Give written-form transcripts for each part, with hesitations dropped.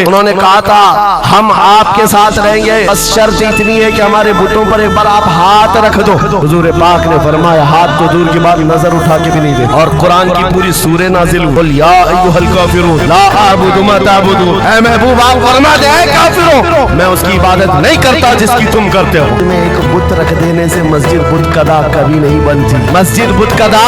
انہوں نے کہا تھا ہم آپ کے ساتھ رہیں گے، بس شرط اتنی ہے کہ ہمارے بتوں پر ایک بار آپ ہاتھ رکھ دو۔ حضور پاک نے فرمایا ہاتھ تو دور کی بات نظر اٹھا کے بھی نہیں دے، اور قرآن کی پوری سورہ نازل ہوئی، قل یا ایھا الکافرون لا اعبد ما تعبدون، اے محبوب آپ فرما دے اے کافروں میں اس کی عبادت نہیں کرتا جس کی تم کرتے ہو۔ میں ایک بت رکھ دینے سے مسجد بت کدا کبھی نہیں بنتی، مسجد بت کدا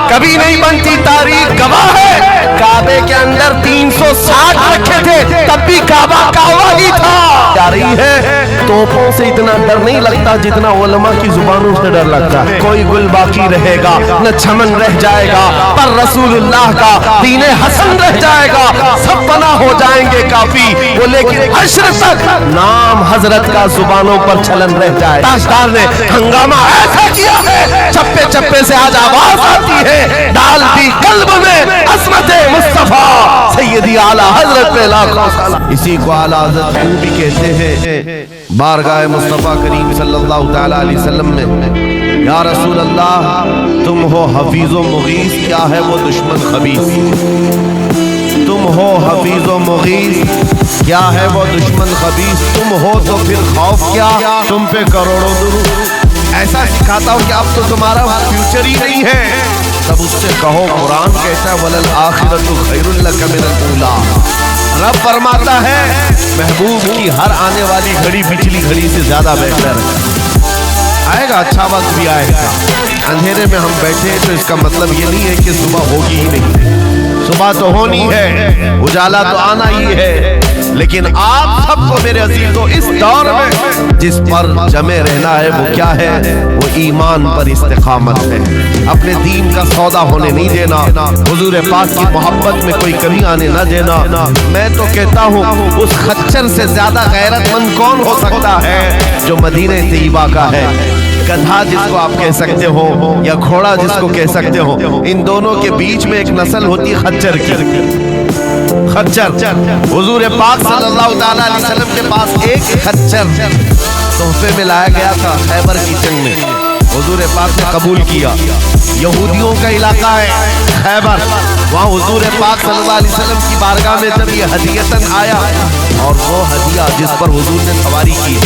کبھی نہیں بنتی۔ تاریخ گواہ ہے کعبے کے اندر 360 رکھے تھے، تب بھی کعبہ کعبہ ہی تھا۔ کیا رہی ہے توپوں سے اتنا ڈر نہیں لگتا جتنا علماء کی زبانوں سے ڈر لگتا ہے۔ کوئی گل باقی رہے گا نہ چمن رہ جائے گا، پر رسول اللہ کا دین حسن رہ جائے گا۔ سب فنا ہو جائیں گے کافی وہ، لیکن حشر تک نام حضرت کا زبانوں پر چلن رہ جائے۔ تاجدار نے ہنگامہ ایسا کیا ہے چپے چپے سے آج آواز آتی ہے، ڈال دی قلب میں عظمت مصطفیٰ سیدی اعلیٰ حضرت پہ لاکھوں سلام۔ اسی کو اعلیٰ حضرت کیوں بھی کہتے ہیں بارگاہ مصطفیٰ کریم صلی اللہ تعالیٰ علیہ وسلم میں، یا رسول اللہ تم ہو حفیظ و مغیث، کیا ہے وہ دشمن خبیث؟ تم ہو حفیظ و مغیث، کیا ہے وہ دشمن خبیث؟ تم ہو تو پھر خوف کیا، تم پہ کروڑوں درود۔ ایسا سکھاتا ہوں کہ اب تو تمہارا فیوچر ہی نہیں ہے، تب اس سے کہو قرآن کہتا ہے وَلَلْآخِرَةُ خَيْرٌ لَكَ مِنَ الْأُولَىٰ۔ رب فرماتا ہے محبوب کی ہر آنے والی گھڑی پچھلی گھڑی سے زیادہ بہتر ہے۔ آئے گا اچھا وقت بھی آئے گا، اندھیرے میں ہم بیٹھے تو اس کا مطلب یہ نہیں ہے کہ صبح ہوگی ہی نہیں، صبح تو ہونی ہے، اجالا تو آنا ہی ہے، لیکن آپ سب کو میرے عزیزوں اس دور میں جس پر جمع رہنا ہے وہ کیا ہے؟ وہ ایمان پر استقامت ہے، اپنے دین کا سودا ہونے نہیں دینا، حضور پاک کی محبت میں کوئی کمی آنے نہ دینا۔ میں تو کہتا ہوں اس خچر سے زیادہ غیرت مند کون ہو سکتا ہے جو مدینہ طیبہ کا ہے؟ گدھا جس کو آپ کہہ سکتے ہو یا گھوڑا جس کو کہہ سکتے ہو، ان دونوں کے بیچ میں ایک نسل ہوتی خچر کی۔ خچر حضور پاک صلی اللہ تعالیٰ علیہ وسلم کے پاس ایک خچر تحفے میں لایا گیا تھا خیبر کی جنگ میں، حضور پاک نے قبول کیا۔ یہودیوں کا علاقہ ہے خیبر، وہاں حضور پاک صلی اللہ علیہ وسلم کی بارگاہ میں جب یہ ہدیتاً آیا، اور وہ ہدیہ جس پر حضور نے سواری کی،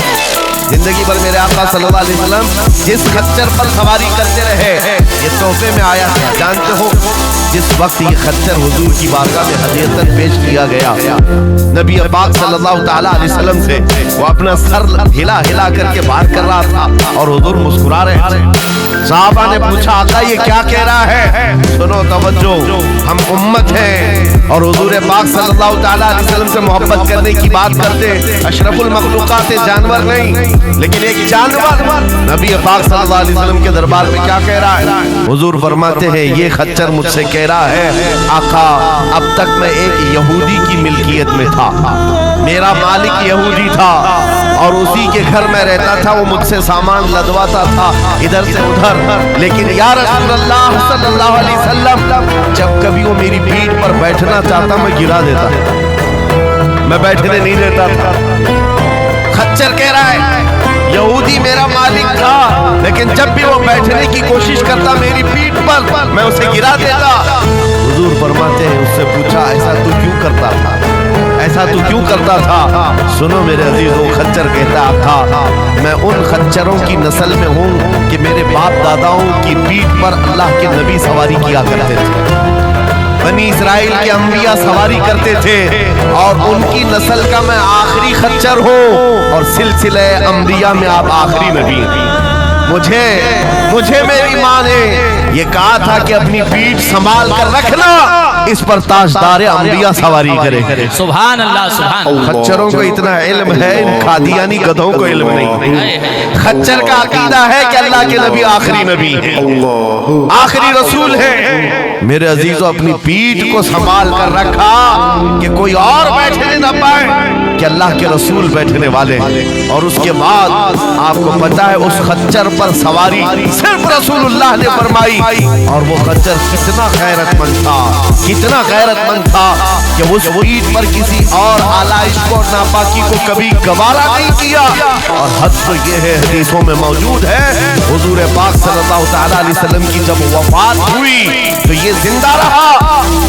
زندگی بھر میرے آقا صلی اللہ علیہ وسلم جس خچر پر سواری کرتے رہے یہ تحفے میں آیا تھا۔ جانتے ہو جس وقت یہ خچر حضور کی بارگاہ میں ہدیتاً پیش کیا گیا، نبی پاک صلی اللہ تعالیٰ علیہ وسلم سے وہ اپنا سر ہلا ہلا کر کے بات کر رہا تھا اور حضور مسکرا رہے تھے۔ صحابہ نے پوچھا آقا یہ کیا کہہ رہا ہے؟ سنو توجہ، ہم امت ہیں اور حضور پاک صلی اللہ تعالیٰ علیہ وسلم سے محبت کرنے کی بات کرتے، اشرف المخلوقات جانور نہیں لیکن ایک جانور نبی پاک صلی اللہ علیہ وسلم کے دربار میں کیا کہہ رہا ہے؟ حضور فرماتے ہیں یہ خچر مجھ سے کہہ رہا ہے آقا اب تک میں ایک یہودی کی ملکیت میں تھا، میرا مالک یہودی تھا اور اسی کے گھر میں رہتا تھا، وہ مجھ سے سامان لدواتا تھا ادھر سے ادھر، لیکن یا رسول اللہ صلی اللہ علیہ وسلم جب کبھی وہ میری پیٹھ پر بیٹھنا چاہتا میں گرا دیتا، میں بیٹھنے نہیں دیتا تھا۔ خچر کہہ رہا ہے یہودی میرا مالک تھا لیکن جب بھی وہ بیٹھنے کی کوشش کرتا میری پیٹھ پر میں اسے گرا دیتا۔ حضور فرماتے ہیں اس سے پوچھا ایسا تو کیوں کرتا تھا، ایسا تو کیوں کرتا تھا؟ سنو میرے عزیزوں، خچر کہتا تھا میں ان خچروں کی نسل میں ہوں کہ میرے باپ داداؤں کی پیٹھ پر اللہ کے نبی سواری کیا کرتے تھے، بنی اسرائیل کے انبیاء سواری کرتے تھے اور ان کی نسل کا میں آخری خچر ہوں اور سلسلہ انبیاء میں آپ آخری نبی ہیں۔ مجھے میری ماں نے یہ کہا تھا کہ اپنی پیٹھ سنبھال کر رکھنا، اس پر تاجدار انبیاء سواری کرے۔ سبحان اللہ سبحان اللہ۔ خچروں کو اتنا علم ہے، ان قادیانی گدھوں کو علم نہیں۔ خچر کا عقیدہ ہے کہ اللہ کے نبی آخری نبی ہے، آخری رسول ہے۔ میرے عزیزوں اپنی پیٹھ کو سنبھال کر رکھا کہ کوئی اور بیٹھنے نہ پائے کہ اللہ کے رسول بیٹھنے والے، اور اس کے بعد آپ کو پتا ہے اس خچر پر سواری صرف رسول اللہ نے فرمائی، اور وہ خچر کتنا غیرت مند تھا، کتنا غیرت مند تھا کہ اس پیٹھ پر کسی اور آلائش کو اور ناپاکی کو کبھی گوارا نہیں کیا۔ اور حد تو یہ ہے حدیثوں میں موجود ہے حضور پاک صلی اللہ تعالیٰ علیہ وسلم کی جب وفات ہوئی تو یہ زندہ رہا،